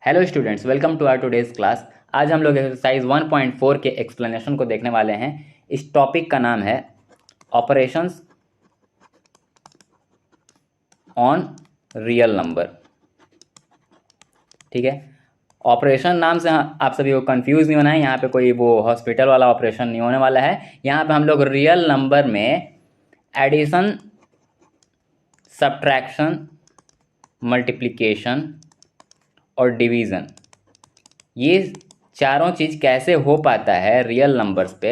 Hello students, welcome to our today's class. आज हम लोग एक्सरसाइज 1.4 के एक्सप्लेनेशन को देखने वाले हैं। इस टॉपिक का नाम है ऑपरेशंस ऑन रियल नंबर। ठीक है, ऑपरेशन नाम से आप सभी को कंफ्यूज नहीं होना है। यहाँ पे कोई वो हॉस्पिटल वाला ऑपरेशन नहीं होने वाला है। यहाँ पे हम लोग रियल नंबर में एडिशन, सब्ट्रैक्शन, मल्टीप्लिकेशन और डिवीज़न, ये चारों चीज़ कैसे हो पाता है रियल नंबर्स पे,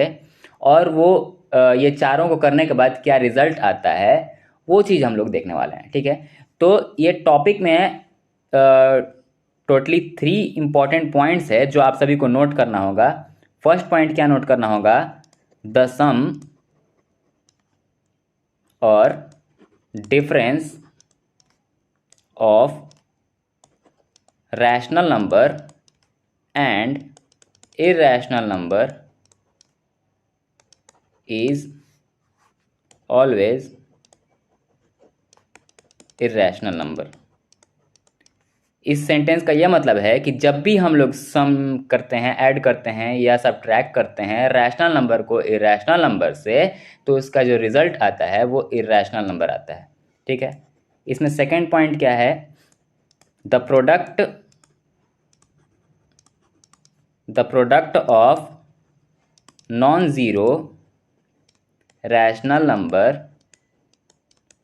और वो ये चारों को करने के बाद क्या रिजल्ट आता है, वो चीज़ हम लोग देखने वाले हैं। ठीक है, तो ये टॉपिक में टोटली 3 इम्पॉर्टेंट पॉइंट्स है जो आप सभी को नोट करना होगा। फर्स्ट पॉइंट क्या नोट करना होगा? द सम और difference of rational number and irrational number is always irrational number। इस सेंटेंस का यह मतलब है कि जब भी हम लोग सम करते हैं, ऐड करते हैं या सब्ट्रैक्ट करते हैं रैशनल नंबर को इरैशनल नंबर से, तो उसका जो रिजल्ट आता है वो इरैशनल नंबर आता है। ठीक है, इसमें सेकंड पॉइंट क्या है? The product of non zero rational number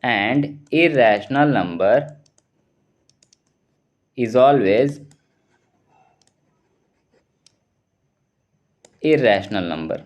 and irrational number is always irrational number.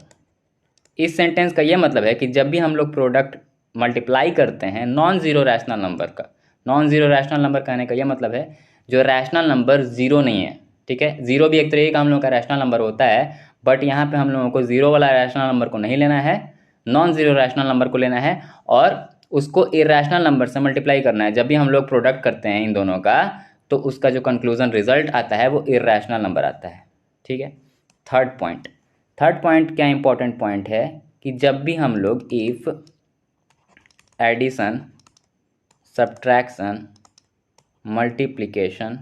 इस सेंटेंस का यह मतलब है कि जब भी हम लोग प्रोडक्ट मल्टीप्लाई करते हैं नॉन ज़ीरो रैशनल नंबर का, नॉन ज़ीरो रैशनल नंबर कहने का यह मतलब है जो रैशनल नंबर ज़ीरो नहीं है। ठीक है, ज़ीरो भी एक तरीके का हम लोग का रैशनल नंबर होता है, बट यहाँ पे हम लोगों को ज़ीरो वाला रैशनल नंबर को नहीं लेना है, नॉन ज़ीरो रैशनल नंबर को लेना है और उसको इरैशनल नंबर से मल्टीप्लाई करना है। जब भी हम लोग प्रोडक्ट करते हैं इन दोनों का, तो उसका जो कंक्लूजन रिजल्ट आता है वो इरैशनल नंबर आता है। ठीक है, थर्ड पॉइंट क्या इंपॉर्टेंट पॉइंट है कि जब भी हम लोग if, addition, subtraction, multiplication,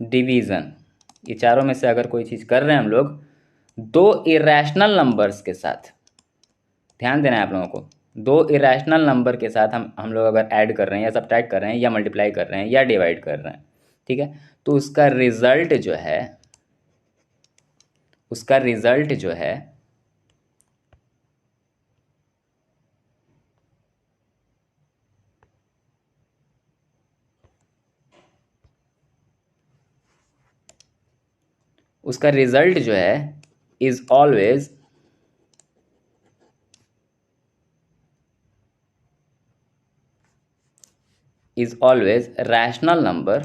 division, ये चारों में से अगर कोई चीज़ कर रहे हैं हम लोग दो इरैशनल नंबर्स के साथ, ध्यान देना है आप लोगों को, दो इरैशनल नंबर के साथ हम लोग अगर ऐड कर रहे हैं या सब्ट्रैक्ट कर रहे हैं या मल्टीप्लाई कर रहे हैं या डिवाइड कर रहे हैं, ठीक है, तो उसका रिजल्ट जो है उसका रिजल्ट जो है इज ऑलवेज रैशनल नंबर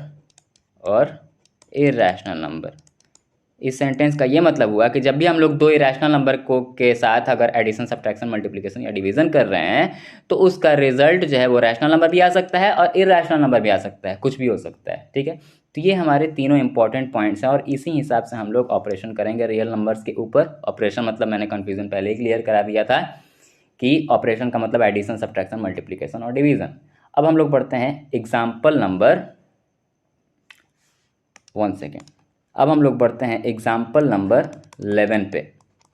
और इरैशनल नंबर। इस सेंटेंस का ये मतलब हुआ कि जब भी हम लोग दो इरैशनल नंबर को के साथ अगर एडिशन, सब्ट्रैक्शन, मल्टीप्लिकेशन या डिवीजन कर रहे हैं, तो उसका रिजल्ट जो है वो रैशनल नंबर भी आ सकता है और इरैशनल नंबर भी आ सकता है, कुछ भी हो सकता है। ठीक है, तो ये हमारे तीनों इंपॉर्टेंट पॉइंट्स हैं और इसी हिसाब से हम लोग ऑपरेशन करेंगे रियल नंबर्स के ऊपर। ऑपरेशन मतलब मैंने कन्फ्यूजन पहले ही क्लियर करा दिया था कि ऑपरेशन का मतलब एडिशन, सब्ट्रैक्शन, मल्टीप्लिकेशन और डिवीजन। अब हम लोग पढ़ते हैं एग्जाम्पल नंबर 1 सेकेंड। अब हम लोग बढ़ते हैं एग्जाम्पल नंबर 11 पे।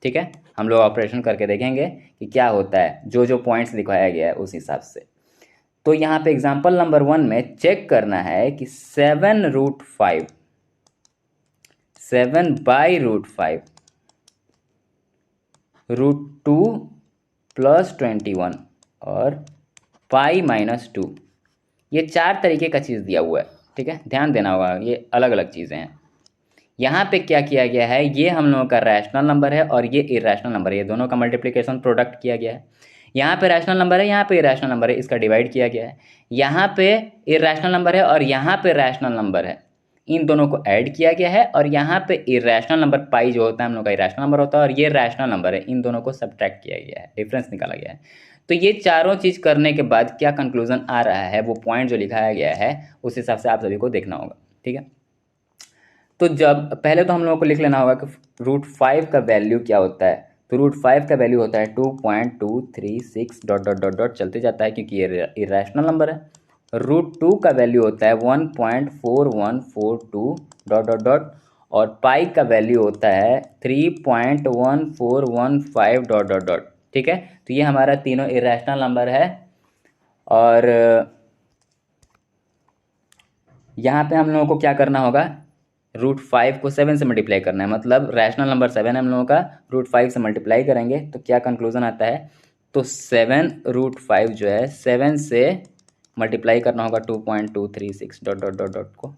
ठीक है, हम लोग ऑपरेशन करके देखेंगे कि क्या होता है, जो जो पॉइंट्स लिखवाया गया है उस हिसाब से। तो यहाँ पे एग्जाम्पल नंबर 1 में चेक करना है कि 7√5, 7/√5, √2 + 21 और π-2, ये 4 तरीके का चीज़ दिया हुआ है। ठीक है, ध्यान देना होगा, ये अलग अलग चीज़ें हैं। यहाँ पे क्या किया गया है, ये हम लोगों का रैशनल नंबर है और ये इरैशनल नंबर है, ये दोनों का मल्टीप्लिकेशन प्रोडक्ट किया गया है। यहाँ पे रैशनल नंबर है, यहाँ पे इरैशनल नंबर है, इसका डिवाइड किया गया है। यहाँ पे इरैशनल नंबर है और यहाँ पे रैशनल नंबर है, इन दोनों को ऐड किया गया है। और यहाँ पे इरैशनल नंबर पाई जो होता है हम लोग का इरैशनल नंबर होता है और ये रैशनल नंबर है, इन दोनों को सब्ट्रैक्ट किया गया है, डिफरेंस निकाला गया है। तो ये चारों चीज़ करने के बाद क्या कंक्लूजन आ रहा है, वो पॉइंट जो लिखाया गया है उस हिसाब से आप सभी को देखना होगा। ठीक है, तो जब पहले तो हम लोगों को लिख लेना होगा कि √5 का वैल्यू क्या होता है। तो √5 का वैल्यू होता है 2.236 ... चलते जाता है क्योंकि ये इरैशनल नंबर है। √2 का वैल्यू होता है 1.4142 डॉट डॉट डॉट, और पाई का वैल्यू होता है 3.1415 डॉट डॉट डॉट। ठीक है, तो ये हमारा तीनों इरेशनल नंबर है। और यहाँ पे हम लोगों को क्या करना होगा, √5 को 7 से मल्टीप्लाई करना है, मतलब रैशनल नंबर 7 है हम लोगों का, √5 से मल्टीप्लाई करेंगे तो क्या कंक्लूजन आता है, तो 7√5 जो है 7 से मल्टीप्लाई करना होगा 2.236 डॉट डॉट डॉट डॉट को।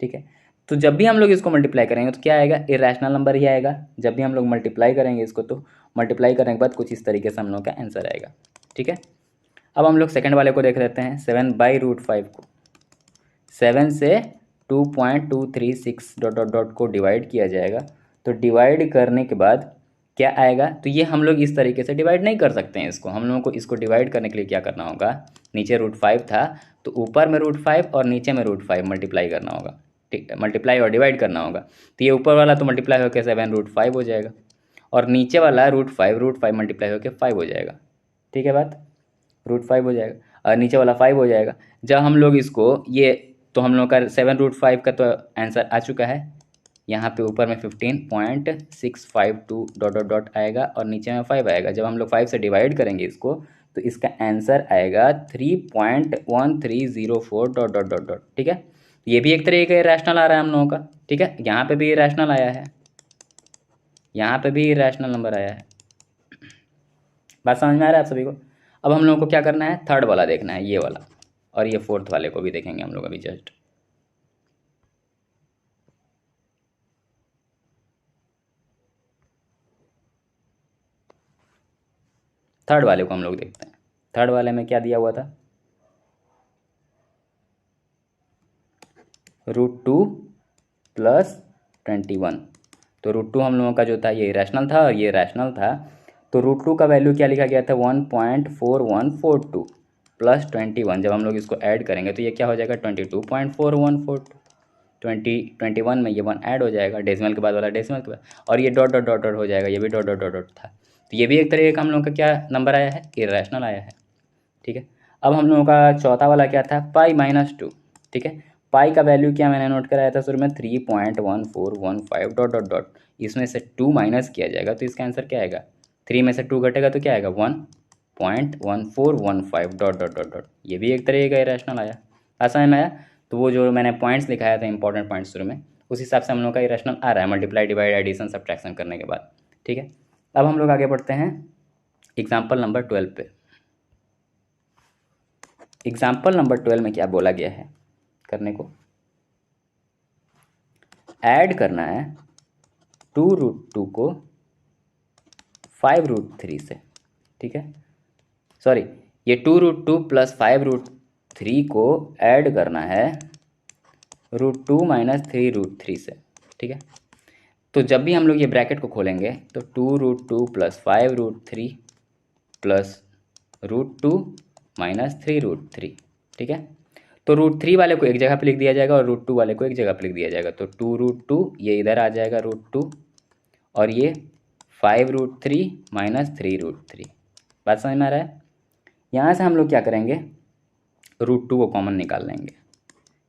ठीक है, तो जब भी हम लोग इसको मल्टीप्लाई करेंगे तो क्या आएगा, इरेशनल नंबर ही आएगा। जब भी हम लोग मल्टीप्लाई करेंगे इसको तो मल्टीप्लाई करने के बाद कुछ इस तरीके से हम लोग का आंसर आएगा। ठीक है, अब हम लोग सेकंड वाले को देख लेते हैं। 7/√5 को 7 से 2.236 डॉट डॉट डॉट को डिवाइड किया जाएगा, तो डिवाइड करने के बाद क्या आएगा, तो ये हम लोग इस तरीके से डिवाइड नहीं कर सकते हैं इसको। हम लोगों को इसको डिवाइड करने के लिए क्या करना होगा, नीचे √5 था तो ऊपर में √5 और नीचे में √5 मल्टीप्लाई करना होगा। ठीक है, मल्टीप्लाई और डिवाइड करना होगा, तो ये ऊपर वाला तो मल्टीप्लाई होकर 7√5 हो जाएगा, और नीचे वाला √5 मल्टीप्लाई होकर 5 हो जाएगा। ठीक है बात, √5 हो जाएगा और नीचे वाला 5 हो जाएगा। जब हम लोग इसको ये, तो हम लोग का 7√5 का तो आंसर आ चुका है, यहाँ पे ऊपर में 15.652 डॉट डॉट डॉट आएगा और नीचे में 5 आएगा। जब हम लोग 5 से डिवाइड करेंगे इसको तो इसका आंसर आएगा 3.1304 डॉट डॉट डॉट डॉट। ठीक है, ये भी एक तरीके का रैशनल आ रहा है हम लोगों का। ठीक है, यहाँ पे भी रैशनल आया है, यहाँ पे भी रैशनल नंबर आया है। बात समझ में आ रहा है आप सभी को। अब हम लोगों को क्या करना है, थर्ड वाला देखना है, ये वाला, और ये फोर्थ वाले को भी देखेंगे हम लोग अभी जस्ट। थर्ड वाले को हम लोग देखते हैं। थर्ड वाले में क्या दिया हुआ था, √2 + 21। तो √2 हम लोगों का जो था ये रैशनल था और ये रैशनल था, तो √2 का वैल्यू क्या लिखा गया था, 1.4142 + 21। जब हम लोग इसको ऐड करेंगे तो ये क्या हो जाएगा, 22.4142। 21 में ये 1 ऐड हो जाएगा, डेसिमल के बाद वाला डेसिमल के बाद, और ये डॉट डॉट डॉट डॉट हो जाएगा, ये भी डॉट डॉट डॉट डॉट था। तो ये भी एक तरीके का हम लोग का क्या नंबर आया है, इरेशनल आया है। ठीक है, अब हम लोगों का चौथा वाला क्या था, π-2। ठीक है, पाई का वैल्यू क्या मैंने नोट कराया था शुरू में, 3.1415 डॉट डॉट डॉट, इसमें से 2 माइनस किया जाएगा तो इसका आंसर क्या आएगा, 3 में से 2 घटेगा तो क्या आएगा, 1.1415 डॉट डॉट डॉट डॉट। ये भी एक तरीके का इरेशनल आया, आसान में आया। तो वो जो मैंने पॉइंट्स लिखाया था इंपॉर्टेंट पॉइंट्स शुरू में, उस हिसाब से हम लोग का इरेशनल आ रहा है, मल्टीप्लाई डिवाइड एडिशन सब्ट्रैक्शन करने के बाद। ठीक है, अब हम लोग आगे बढ़ते हैं एग्जाम्पल नंबर 12 पे। एग्जाम्पल नंबर 12 में क्या बोला गया है करने को, ऐड करना है 2√2 को 5√3 से। ठीक है, सॉरी, ये 2√2 + 5√3 को ऐड करना है √2 - 3√3 से। ठीक है, तो जब भी हम लोग ये ब्रैकेट को खोलेंगे तो 2√2 + 5√3 + √2 - 3√3। ठीक है, तो √3 वाले को एक जगह पे लिख दिया जाएगा और √2 वाले को एक जगह पे लिख दिया जाएगा, तो 2√2 ये इधर आ जाएगा √2, और ये 5√3 - 3√3। बात समझ में आ रहा है। यहाँ से हम लोग क्या करेंगे, √2 को कॉमन निकाल लेंगे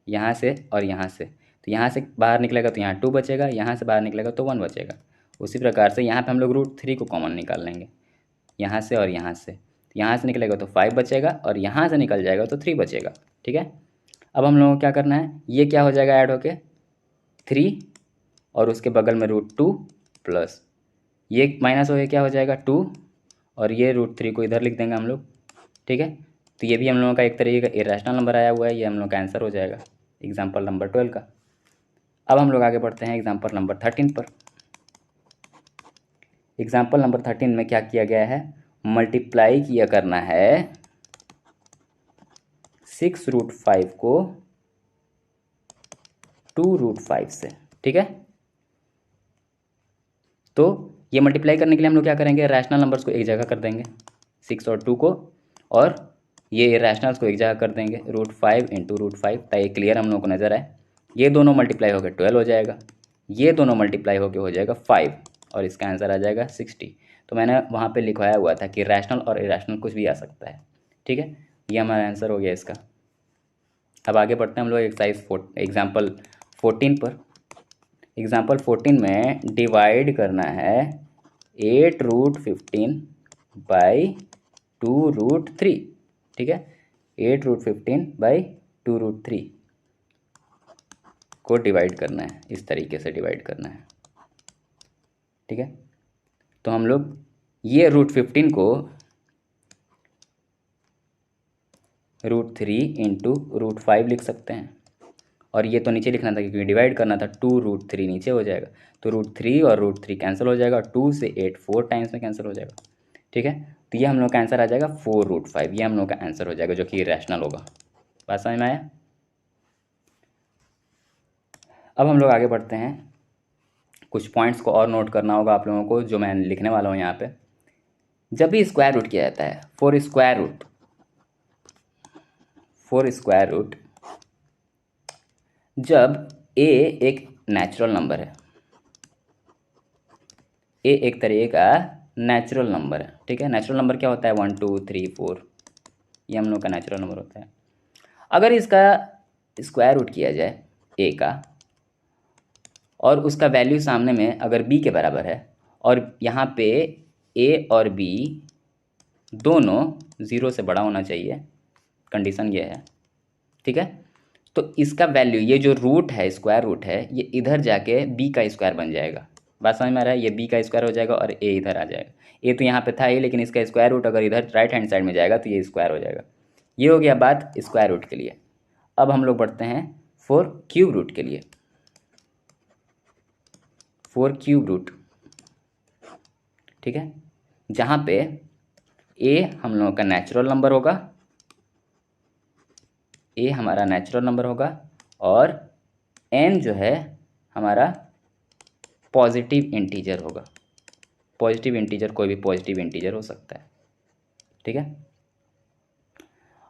यहाँ से और यहाँ से, तो यहाँ से बाहर निकलेगा तो यहाँ 2 बचेगा, यहाँ से बाहर निकलेगा तो 1 बचेगा। उसी प्रकार से यहाँ पे हम लोग √3 को कॉमन निकाल लेंगे यहाँ से और यहाँ से, तो यहाँ से निकलेगा तो 5 बचेगा और यहाँ से निकल जाएगा तो 3 बचेगा। ठीक है, अब हम लोगों को क्या करना है, ये क्या हो जाएगा ऐड होके 3, और उसके बगल में √2 प्लस ये माइनस हो गया, क्या हो जाएगा 2, और ये √3 को इधर लिख देंगे हम लोग। ठीक है, तो ये भी हम लोगों का एक तरीके का इरेशनल नंबर आया हुआ है, ये हम लोग का आंसर हो जाएगा एग्जाम्पल नंबर 12 का। अब हम लोग आगे बढ़ते हैं एग्जाम्पल नंबर 13 पर। एग्जाम्पल नंबर 13 में क्या किया गया है, मल्टीप्लाई किया करना है 6√5 को 2√5 से। ठीक है, तो ये मल्टीप्लाई करने के लिए हम लोग क्या करेंगे, रैशनल नंबर्स को एक जगह कर देंगे 6 और 2 को, और ये रैशनल्स को एक जगह कर देंगे √5 × √5, ताकि क्लियर हम लोग को नज़र आए। ये दोनों मल्टीप्लाई होकर 12 हो जाएगा, ये दोनों मल्टीप्लाई होकर हो जाएगा 5, और इसका आंसर आ जाएगा 60। तो मैंने वहाँ पे लिखवाया हुआ था कि रैशनल और इरेशनल कुछ भी आ सकता है। ठीक है, ये हमारा आंसर हो गया इसका। अब आगे बढ़ते हैं हम लोग एग्जाम्पल 14 पर। एग्जाम्पल 14 में डिवाइड करना है 8√15 बाई 2√3, ठीक है। 8√15 बाई 2√3 को डिवाइड करना है, इस तरीके से डिवाइड करना है, ठीक है। तो हम लोग ये √15 को √3 इंटू √5 लिख सकते हैं, और ये तो नीचे लिखना था क्योंकि डिवाइड करना था, 2√3 नीचे हो जाएगा, तो √3 और √3 कैंसिल हो जाएगा, 2 से 8 4 टाइम्स में कैंसिल हो जाएगा, ठीक है। तो ये हम लोग का आंसर आ जाएगा 4√5, ये हम लोग का आंसर हो जाएगा जो कि रैशनल होगा। बात समझ में आया। अब हम लोग आगे बढ़ते हैं, कुछ पॉइंट्स को और नोट करना होगा आप लोगों को जो मैं लिखने वाला हूँ यहाँ पे। जब भी स्क्वायर रूट किया जाता है, फॉर स्क्वायर रूट जब a एक नेचुरल नंबर है, a एक तरीके का नेचुरल नंबर है, ठीक है। नेचुरल नंबर क्या होता है, 1 2 3 4, ये हम लोग का नेचुरल नंबर होता है। अगर इसका स्क्वायर रूट किया जाए a का, और उसका वैल्यू सामने में अगर b के बराबर है, और यहाँ पे a और b दोनों 0 से बड़ा होना चाहिए, कंडीशन ये है, ठीक है। तो इसका वैल्यू, ये जो रूट है, स्क्वायर रूट है, ये इधर जाके b का स्क्वायर बन जाएगा। बात समझ में आ रहा है, ये b का स्क्वायर हो जाएगा और a इधर आ जाएगा। a तो यहाँ पे था ही, लेकिन इसका स्क्वायर रूट अगर इधर राइट हैंड साइड में जाएगा तो ये स्क्वायर हो जाएगा। ये हो गया बात स्क्वायर रूट के लिए। अब हम लोग बढ़ते हैं फॉर क्यूब रूट के लिए। फॉर क्यूब रूट, ठीक है, जहाँ पे a हम लोगों का नेचुरल नंबर होगा, a हमारा नेचुरल नंबर होगा, और n जो है हमारा पॉजिटिव इंटीजर होगा। पॉजिटिव इंटीजर, कोई भी पॉजिटिव इंटीजर हो सकता है, ठीक है।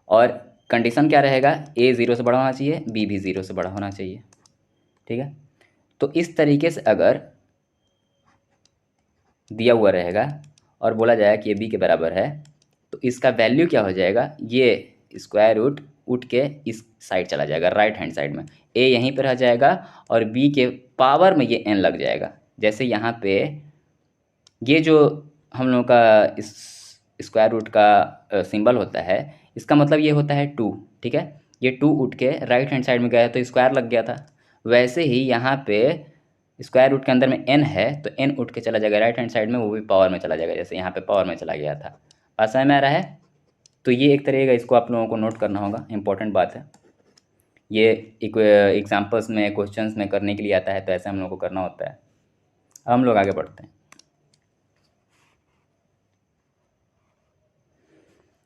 और कंडीशन क्या रहेगा, a 0 से बड़ा होना चाहिए, b भी 0 से बड़ा होना चाहिए, ठीक है। तो इस तरीके से अगर दिया हुआ रहेगा और बोला जाए कि ये b के बराबर है, तो इसका वैल्यू क्या हो जाएगा, ये स्क्वायर रूट उठ के इस साइड चला जाएगा, राइट हैंड साइड में, a यहीं पर रह जाएगा और b के पावर में ये n लग जाएगा। जैसे यहाँ पे ये जो हम लोगों का इस स्क्वायर रूट का सिंबल होता है, इसका मतलब ये होता है 2, ठीक है। ये 2 उठ के राइट हैंड साइड में गया तो स्क्वायर लग गया था। वैसे ही यहाँ पे स्क्वायर रूट के अंदर में n है तो n उठ के चला जाएगा राइट हैंड साइड में, वो भी पावर में चला जाएगा, जैसे यहाँ पे पावर में चला गया था। बात समझ में आ रहा है। तो ये एक तरीके का, इसको आप लोगों को नोट करना होगा, इंपॉर्टेंट बात है। ये एग्जाम्पल्स में, क्वेश्चंस में करने के लिए आता है, तो ऐसे हम लोग को करना होता है। अब हम लोग आगे बढ़ते हैं।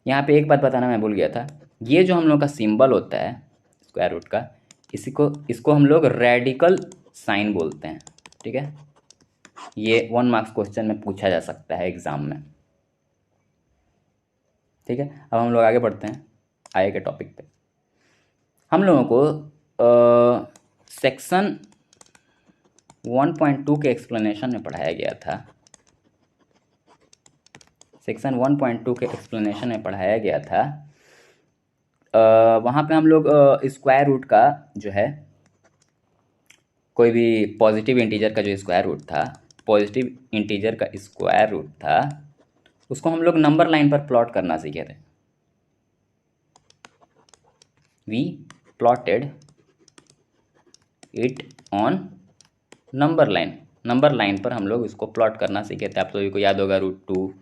यहाँ पे एक बात बताना मैं भूल गया था, ये जो हम लोग का सिंबल होता है स्क्वायर रूट का, इसको हम लोग रेडिकल साइन बोलते हैं, ठीक है। ये 1 मार्क्स क्वेश्चन में पूछा जा सकता है एग्जाम में, ठीक है। अब हम लोग आगे बढ़ते हैं आगे के टॉपिक पे। हम लोगों को सेक्शन 1.2 के एक्सप्लेनेशन में पढ़ाया गया था, सेक्शन 1.2 के एक्सप्लेनेशन में पढ़ाया गया था। वहाँ पे हम लोग स्क्वायर रूट का जो है, कोई भी पॉजिटिव इंटीजर का जो स्क्वायर रूट था, पॉजिटिव इंटीजर का स्क्वायर रूट था, उसको हम लोग नंबर लाइन पर प्लॉट करना सीखे थे। We plotted it on number line, number line पर हम लोग इसको प्लॉट करना सीखे थे। आप सभी को याद होगा, √2,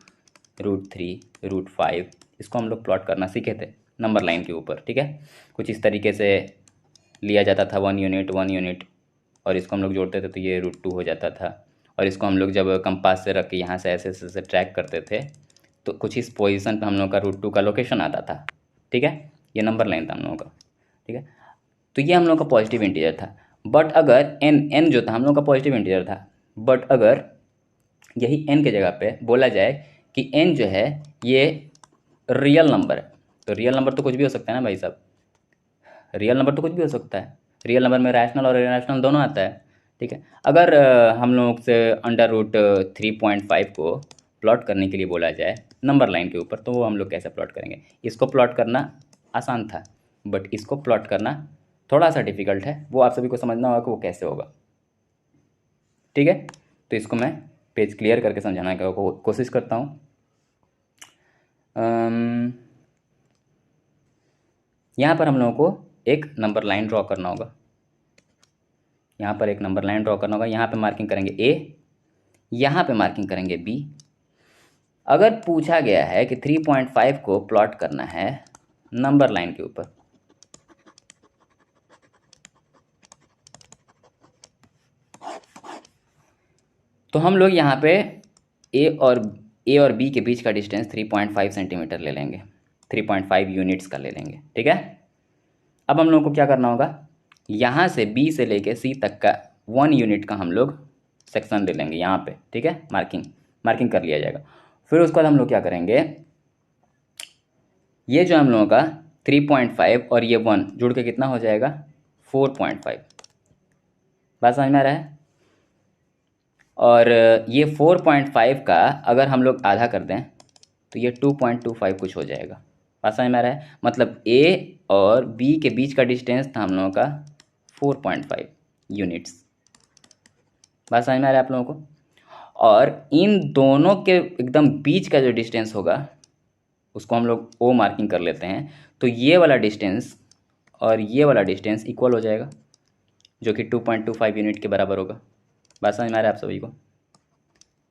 √3, √5, इसको हम लोग प्लॉट करना सीखे थे नंबर लाइन के ऊपर, ठीक है। कुछ इस तरीके से लिया जाता था 1 यूनिट 1 यूनिट, और इसको हम लोग जोड़ते थे तो ये √2 हो जाता था। और इसको हम लोग जब कंपास से रख के यहाँ से ऐसे ऐसे ट्रैक करते थे तो कुछ इस पोजीशन पे हम लोग का √2 का लोकेशन आता था, ठीक है। ये नंबर लाइन था हम लोगों का, ठीक है। तो ये हम लोग का पॉजिटिव इंटीजर था। बट अगर n जो था हम लोग का पॉजिटिव इंटीजर था, बट अगर यही n के जगह पे बोला जाए कि n जो है ये रियल नंबर है, तो रियल नंबर तो कुछ भी हो सकता है ना भाई साहब, रियल नंबर तो कुछ भी हो सकता है। रियल नंबर में रैशनल और इरेशनल दोनों आता है, ठीक है। अगर हम लोग से √3.5 को प्लॉट करने के लिए बोला जाए नंबर लाइन के ऊपर, तो वो हम लोग कैसे प्लॉट करेंगे। इसको प्लॉट करना आसान था, बट इसको प्लॉट करना थोड़ा सा डिफिकल्ट है, वो आप सभी को समझना होगा कि वो कैसे होगा। ठीक है, तो इसको मैं पेज क्लियर करके समझाने की कोशिश करता हूँ। यहाँ पर हम लोगों को एक नंबर लाइन ड्रॉ करना होगा, यहाँ पर एक नंबर लाइन ड्रॉ करना होगा। यहाँ पे मार्किंग करेंगे ए, यहाँ पे मार्किंग करेंगे बी। अगर पूछा गया है कि 3.5 को प्लॉट करना है नंबर लाइन के ऊपर, तो हम लोग यहाँ पे ए और बी के बीच का डिस्टेंस 3.5 सेंटीमीटर ले लेंगे, 3.5 यूनिट्स का ले लेंगे। ठीक है, अब हम लोगों को क्या करना होगा, यहाँ से बी से लेके सी तक का 1 यूनिट का हम लोग सेक्शन ले लेंगे यहाँ पे। ठीक है, मार्किंग कर लिया जाएगा। फिर उसके बाद हम लोग क्या करेंगे, ये जो हम लोगों का 3.5 और ये 1 जुड़ के कितना हो जाएगा 4.5। बात समझ में आ रहा है। और ये 4.5 का अगर हम लोग आधा कर दें तो ये 2.25 कुछ हो जाएगा। बात समझ में आ रहा है। मतलब ए और बी के बीच का डिस्टेंस था हम लोगों का 4.5 यूनिट्स। बात समझ में आ रहा है आप लोगों को। और इन दोनों के एकदम बीच का जो डिस्टेंस होगा उसको हम लोग ओ मार्किंग कर लेते हैं। तो ये वाला डिस्टेंस और ये वाला डिस्टेंस इक्वल हो जाएगा, जो कि 2.25 यूनिट के बराबर होगा। बात समझ में आ रहा है आप सभी को।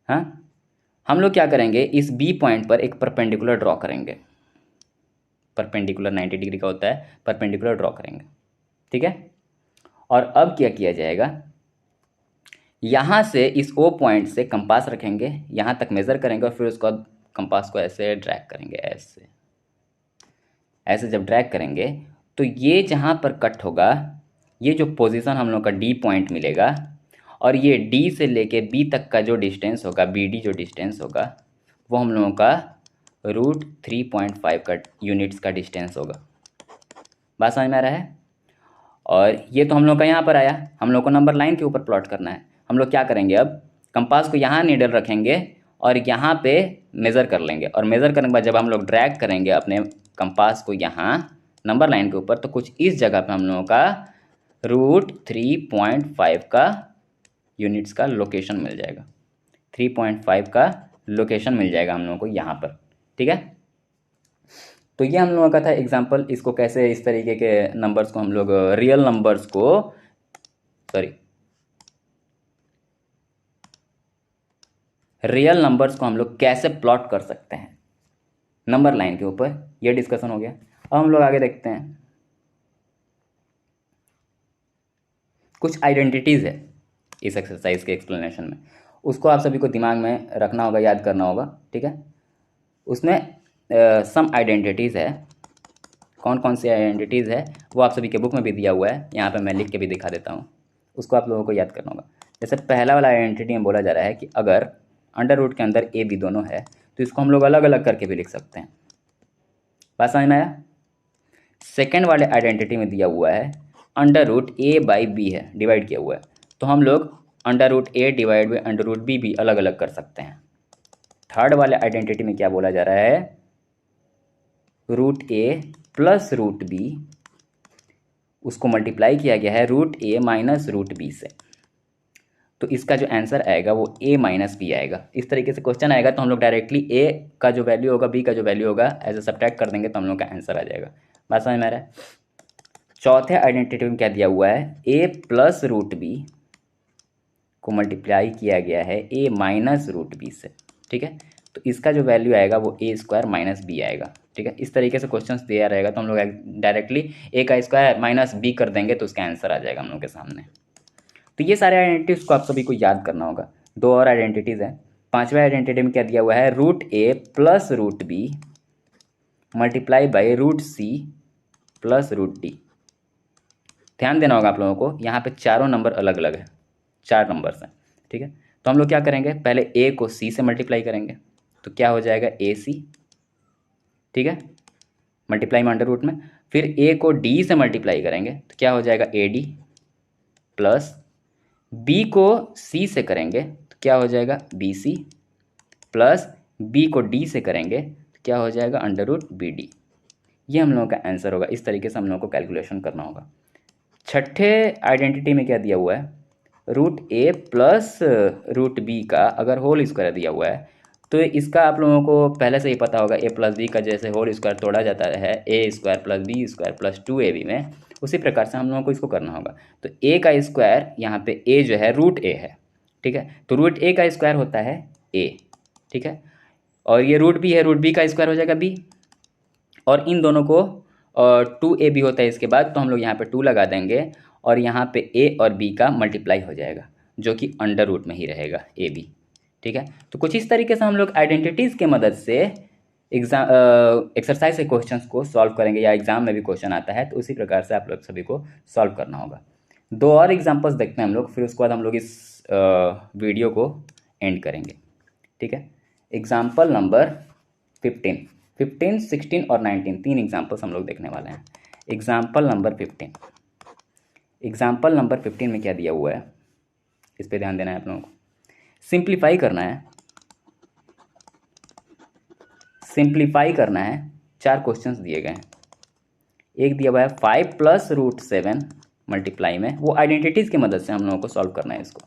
हाँ, हम लोग क्या करेंगे, इस बी पॉइंट पर एक परपेंडिकुलर ड्रॉ करेंगे। परपेंडिकुलर 90 डिग्री का होता है, परपेंडिकुलर ड्रॉ करेंगे। ठीक है, और अब क्या किया जाएगा, यहाँ से इस ओ पॉइंट से कंपास रखेंगे, यहाँ तक मेज़र करेंगे और फिर उसके बाद कंपास को ऐसे ड्रैग करेंगे। ऐसे जब ड्रैग करेंगे तो ये जहाँ पर कट होगा, ये जो पोजीशन हम लोग का डी पॉइंट मिलेगा, और ये डी से लेके बी तक का जो डिस्टेंस होगा, बी डी जो डिस्टेंस होगा, वो हम लोगों का √3.5 का यूनिट्स का डिस्टेंस होगा। बात समझ में आ रहा है। और ये तो हम लोग का यहाँ पर आया, हम लोग को नंबर लाइन के ऊपर प्लॉट करना है। हम लोग क्या करेंगे, अब कंपास को यहाँ नीडल रखेंगे और यहाँ पे मेज़र कर लेंगे, और मेज़र करने के बाद जब हम लोग ड्रैग करेंगे अपने कंपास को यहाँ नंबर लाइन के ऊपर, तो कुछ इस जगह पे हम लोगों का √3.5 का यूनिट्स का लोकेशन मिल जाएगा। 3.5 का लोकेशन मिल जाएगा हम लोगों को यहाँ पर। ठीक है, तो ये हम लोगों का था एग्जाम्पल। इसको कैसे, इस तरीके के नंबर्स को हम लोग रियल नंबर्स को हम लोग कैसे प्लॉट कर सकते हैं नंबर लाइन के ऊपर, ये डिस्कशन हो गया। अब हम लोग आगे देखते हैं, कुछ आइडेंटिटीज़ है इस एक्सरसाइज के एक्सप्लेनेशन में, उसको आप सभी को दिमाग में रखना होगा, याद करना होगा। ठीक है, उसमें सम आइडेंटिटीज़ है। कौन कौन सी आइडेंटिटीज़ है वो आप सभी के बुक में भी दिया हुआ है, यहाँ पे मैं लिख के भी दिखा देता हूँ, उसको आप लोगों को याद करना होगा। जैसे पहला वाला आइडेंटिटी में बोला जा रहा है कि अगर अंडर रूट के अंदर ए बी दोनों है तो इसको हम लोग अलग अलग करके भी लिख सकते हैं। बात समझ में आया। सेकेंड वाले आइडेंटिटी में दिया हुआ है √a/b है, डिवाइड किया हुआ है, तो हम लोग √a डिवाइड बाई √b भी अलग अलग कर सकते हैं। थर्ड वाले आइडेंटिटी में क्या बोला जा रहा है, √a प्लस √b, उसको मल्टीप्लाई किया गया है √a माइनस √b से, तो इसका जो आंसर आएगा वो a माइनस बी आएगा। इस तरीके से क्वेश्चन आएगा तो हम लोग डायरेक्टली a का जो वैल्यू होगा, b का जो वैल्यू होगा, ऐसे सब्ट्रैक्ट कर देंगे तो हम लोग का आंसर आ जाएगा। बात समझ में आ रहा है। चौथे आइडेंटिटी में क्या दिया हुआ है, a प्लस √b को मल्टीप्लाई किया गया है a माइनस √b से। ठीक है, तो इसका जो वैल्यू आएगा वो a² माइनस बी आएगा। ठीक है, इस तरीके से क्वेश्चंस दिया रहेगा तो हम लोग डायरेक्टली a का स्क्वायर माइनस b कर देंगे तो उसका आंसर आ जाएगा हम लोग के सामने। तो ये सारे आइडेंटिटीज़ को आप सभी को याद करना होगा। दो और आइडेंटिटीज़ हैं। पांचवें आइडेंटिटी में क्या दिया हुआ है, √a plus √b multiply by √c plus √d। ध्यान देना होगा आप लोगों को, यहाँ पे चारों नंबर अलग अलग है, 4 नंबर्स हैं। ठीक है, तो हम लोग क्या करेंगे, पहले a को c से मल्टीप्लाई करेंगे तो क्या हो जाएगा ac। ठीक है, मल्टीप्लाई में अंडर रूट में, फिर a को d से मल्टीप्लाई करेंगे तो क्या हो जाएगा ad, प्लस b को c से करेंगे तो क्या हो जाएगा bc, प्लस b को d से करेंगे तो क्या हो जाएगा √bd। ये हम लोगों का आंसर होगा। इस तरीके से हम लोगों को कैलकुलेशन करना होगा। छठे आइडेंटिटी में क्या दिया हुआ है, रूट ए प्लस रूट बी का अगर होल स्क्वायर दिया हुआ है तो इसका आप लोगों को पहले से ही पता होगा, ए प्लस बी का जैसे होल स्क्वायर तोड़ा जाता है A square plus B square plus 2ab में, उसी प्रकार से हम लोगों को इसको करना होगा। तो ए का स्क्वायर यहाँ पे ए जो है रूट ए है, ठीक है, तो रूट ए का स्क्वायर होता है ए, ठीक है, और ये रूट बी है, रूट बी का स्क्वायर हो जाएगा बी, और इन दोनों को 2a भी होता है इसके बाद, तो हम लोग यहाँ पे 2 लगा देंगे और यहाँ पे a और b का मल्टीप्लाई हो जाएगा जो कि अंडर रूट में ही रहेगा ए बी, ठीक है। तो कुछ इस तरीके से हम लोग आइडेंटिटीज़ के मदद से एग्जाम एक्सरसाइज के क्वेश्चंस को सॉल्व करेंगे, या एग्जाम में भी क्वेश्चन आता है तो उसी प्रकार से आप लोग सभी को सॉल्व करना होगा। 2 और एग्जाम्पल्स देखते हैं हम लोग, फिर उसके बाद हम लोग इस वीडियो को एंड करेंगे, ठीक है। एग्जाम्पल नंबर 15, 16 और 19 तीन एग्जाम्पल्स हम लोग देखने वाले हैं। एग्जाम्पल नंबर 15, एग्जाम्पल नंबर 15 में क्या दिया हुआ है, इस पे ध्यान देना है आप लोगों को। सिंप्लीफाई करना है, सिंप्लीफाई करना है। 4 क्वेश्चंस दिए गए हैं। एक दिया हुआ है 5 प्लस रूट 7 मल्टीप्लाई में, वो आइडेंटिटीज़ की मदद से हम लोगों को सॉल्व करना है इसको,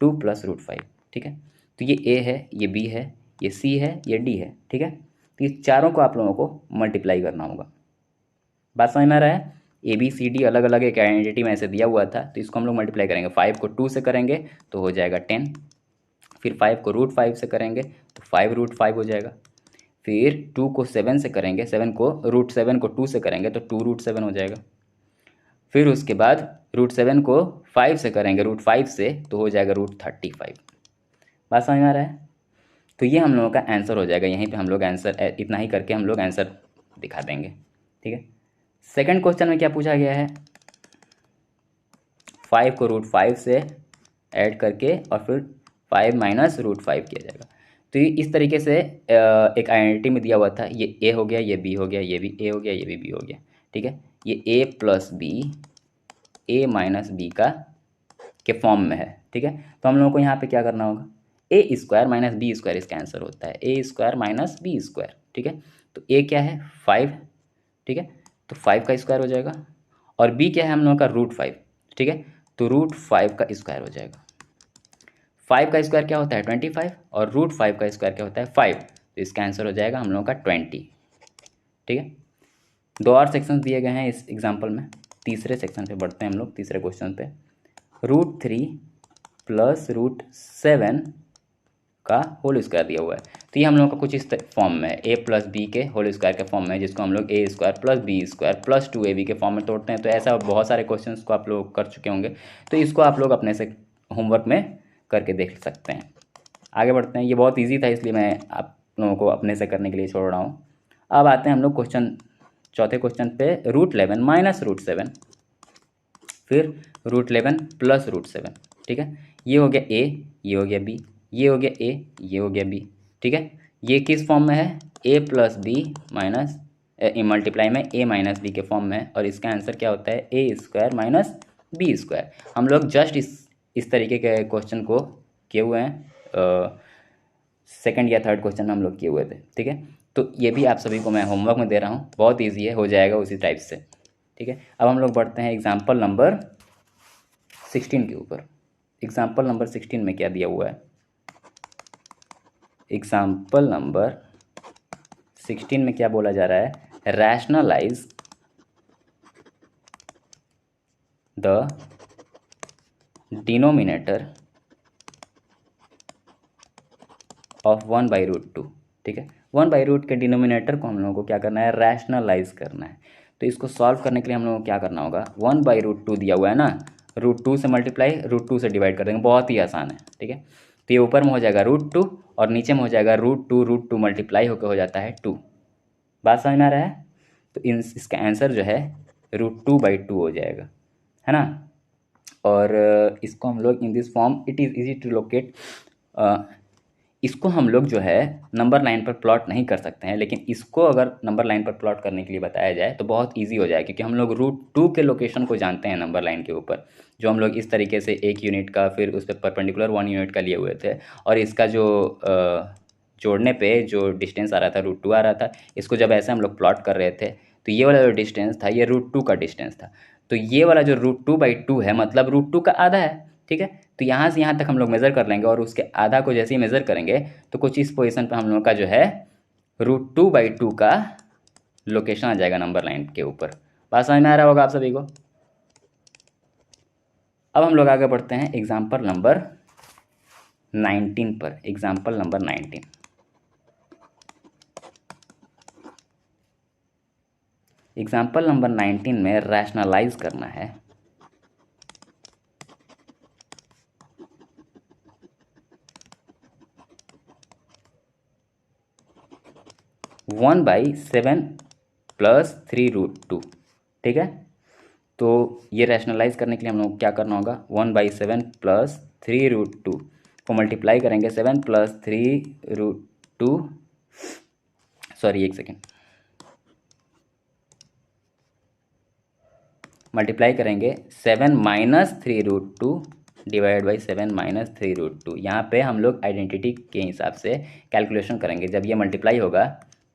2 प्लस रूट 5, ठीक है। तो ये ए है, ये बी है, ये सी है, ये डी है, ठीक है। तो ये चारों को आप लोगों को मल्टीप्लाई करना होगा। बात समझ में आ रहा है। ए बी सी डी अलग अलग एक आइडेंटिटी में ऐसे दिया हुआ था, तो इसको हम लोग मल्टीप्लाई करेंगे। 5 को 2 से करेंगे तो हो जाएगा 10, फिर 5 को रूट 5 से करेंगे तो 5 रूट 5 हो जाएगा, फिर 2 को 7 से करेंगे, 7 को रूट 7 को 2 से करेंगे तो 2 रूट 7 हो जाएगा, फिर उसके बाद रूट 7 को 5 से करेंगे रूट 5 से तो हो जाएगा रूट 35। बात समझ में आ रहा है। तो ये हम लोगों का आंसर हो जाएगा। यहीं पे हम लोग आंसर इतना ही करके हम लोग आंसर दिखा देंगे, ठीक है। सेकंड क्वेश्चन में क्या पूछा गया है, 5 को रूट 5 से ऐड करके और फिर 5 माइनस रूट 5 किया जाएगा। तो ये इस तरीके से एक आइडेंटिटी में दिया हुआ था, ये ए हो गया, ये बी हो गया, ये भी ए हो गया, ये भी बी हो गया, ठीक है। ये ए प्लस बी ए माइनस बी का के फॉर्म में है, ठीक है। तो हम लोगों को यहाँ पे क्या करना होगा, ए स्क्वायर माइनस बी स्क्वायर इसका आंसर होता है, A square minus B square, ठीक है। तो ए क्या है 5, ठीक है, तो 5 का स्क्वायर हो जाएगा, और बी क्या है हम लोगों का रूट 5, ठीक है, तो रूट 5 का स्क्वायर हो जाएगा। 5 का स्क्वायर क्या होता है 25, और रूट 5 का स्क्वायर क्या होता है 5, तो इसका आंसर हो जाएगा हम लोगों का 20, ठीक है। 2 और सेक्शन दिए गए हैं इस एग्जाम्पल में। तीसरे सेक्शन पे बढ़ते हैं हम लोग, तीसरे क्वेश्चन पे। रूट 3 प्लस रूट 7 का होल स्क्वायर दिया हुआ है, तो ये हम लोगों का कुछ इस फॉर्म में है, ए प्लस बी के होल स्क्वायर के फॉर्म में है, जिसको हम लोग A square plus B square plus 2ab के फॉर्म में तोड़ते हैं। तो ऐसा बहुत सारे क्वेश्चंस को आप लोग कर चुके होंगे, तो इसको आप लोग अपने से होमवर्क में करके देख सकते हैं। आगे बढ़ते हैं। ये बहुत ईजी था इसलिए मैं आप लोगों को अपने से करने के लिए छोड़ रहा हूँ। अब आते हैं हम लोग क्वेश्चन, चौथे क्वेश्चन पे। रूट 11 माइनस रूट 7, फिर रूट 11 प्लस रूट 7, ठीक है। ये हो गया ए, ये हो गया बी, ये हो गया ए, ये हो गया बी, ठीक है। ये किस फॉर्म में है, A plus B minus multiply में ए माइनस बी के फॉर्म में है, और इसका आंसर क्या होता है A square minus B square. हम लोग जस्ट इस तरीके के क्वेश्चन को किए हुए हैं, सेकंड या थर्ड क्वेश्चन में हम लोग किए हुए थे, ठीक है। तो ये भी आप सभी को मैं होमवर्क में दे रहा हूँ, बहुत ईजी है, हो जाएगा उसी टाइप से, ठीक है। अब हम लोग बढ़ते हैं एग्जाम्पल नंबर 16 के ऊपर। एग्जाम्पल नंबर 16 में क्या दिया हुआ है, एग्जाम्पल नंबर 16 में क्या बोला जा रहा है, रैशनलाइज द डिनोमिनेटर ऑफ 1/√2, ठीक है। 1/√2 के डिनोमिनेटर को हम लोगों को क्या करना है, रैशनलाइज करना है। तो इसको सॉल्व करने के लिए हम लोगों को क्या करना होगा, 1/√2 दिया हुआ है ना, √2 से मल्टीप्लाई √2 से डिवाइड कर देंगे, बहुत ही आसान है, ठीक है। तो ये ऊपर में हो जाएगा √2 और नीचे में हो जाएगा √2 मल्टीप्लाई होकर हो जाता है 2। बात समझ में आ रहा है। तो इसका आंसर जो है √2/2 हो जाएगा, है ना। और इसको हम लोग in this form it is easy to locate, इसको हम लोग जो है नंबर लाइन पर प्लॉट नहीं कर सकते हैं, लेकिन इसको अगर नंबर लाइन पर प्लॉट करने के लिए बताया जाए तो बहुत इजी हो जाए, क्योंकि हम लोग √2 के लोकेशन को जानते हैं नंबर लाइन के ऊपर, जो हम लोग इस तरीके से 1 यूनिट का फिर उस पर परपेंडिकुलर 1 यूनिट का लिए हुए थे, और इसका जो जोड़ने पे जो डिस्टेंस आ रहा था √2 आ रहा था, इसको जब ऐसे हम लोग प्लॉट कर रहे थे तो ये वाला जो डिस्टेंस था ये √2 का डिस्टेंस था। तो ये वाला जो √2/2 है मतलब √2 का आधा है, ठीक है। तो यहाँ से यहाँ तक हम लोग मेज़र कर लेंगे और उसके आधा को जैसे ही मेज़र करेंगे तो कुछ इस पोजीशन पे हम लोग का जो है √2/2 का लोकेशन आ जाएगा नंबर लाइन के ऊपर। बात समझ में आ रहा होगा आप सभी को। अब हम लोग आगे बढ़ते हैं एग्जाम्पल नंबर 19 पर। एग्जाम्पल नंबर 19, एग्जाम्पल नंबर 19 में रैशनलाइज करना है। वन बाई 7 + 3√2, ठीक है। तो ये रैशनलाइज करने के लिए हम लोग क्या करना होगा, 1/7 + 3√2 को मल्टीप्लाई करेंगे 7 + 3√2, सॉरी एक सेकेंड, मल्टीप्लाई करेंगे 7 - 3√2 डिवाइड बाई 7 - 3√2। यहाँ पे हम लोग आइडेंटिटी के हिसाब से कैलकुलेशन करेंगे। जब ये मल्टीप्लाई होगा,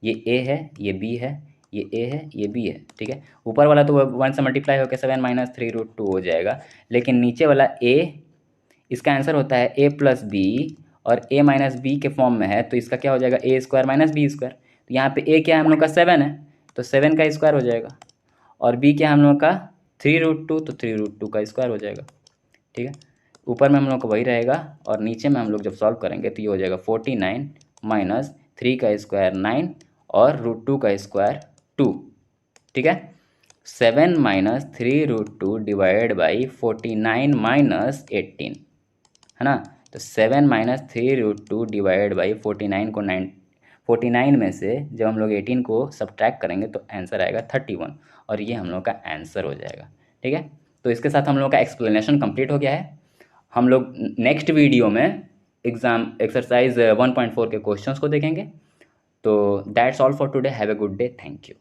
ये ए है, ये बी है, ये ए है, ये बी है, ठीक है। ऊपर वाला तो 1 से मल्टीप्लाई होकर 7 - 3√2 हो जाएगा, लेकिन नीचे वाला ए, इसका आंसर होता है a + b और a - b के फॉर्म में है, तो इसका क्या हो जाएगा a² - b²। तो यहाँ पे a क्या है हम लोग का 7 है, तो 7 का स्क्वायर हो जाएगा, और b क्या है हम लोग का 3√2, तो 3√2 का स्क्वायर हो जाएगा, ठीक है। ऊपर में हम लोग को वही रहेगा और नीचे में हम लोग जब सॉल्व करेंगे तो ये हो जाएगा 49 - 3 का स्क्वायर 9 और √2 का स्क्वायर 2, ठीक है। 7 - 3√2 डिवाइड बाई 49 - 18, है ना। तो 7 - 3√2 डिवाइड बाई 49 को 49 में से जब हम लोग 18 को सब्ट्रैक्ट करेंगे तो आंसर आएगा 31, और ये हम लोग का आंसर हो जाएगा, ठीक है। तो इसके साथ हम लोग का एक्सप्लेनेशन कंप्लीट हो गया है। हम लोग नेक्स्ट वीडियो में एग्जाम एक्सरसाइज 1.4 के क्वेश्चंस को देखेंगे। तो that's all for today, have a good day, thank you.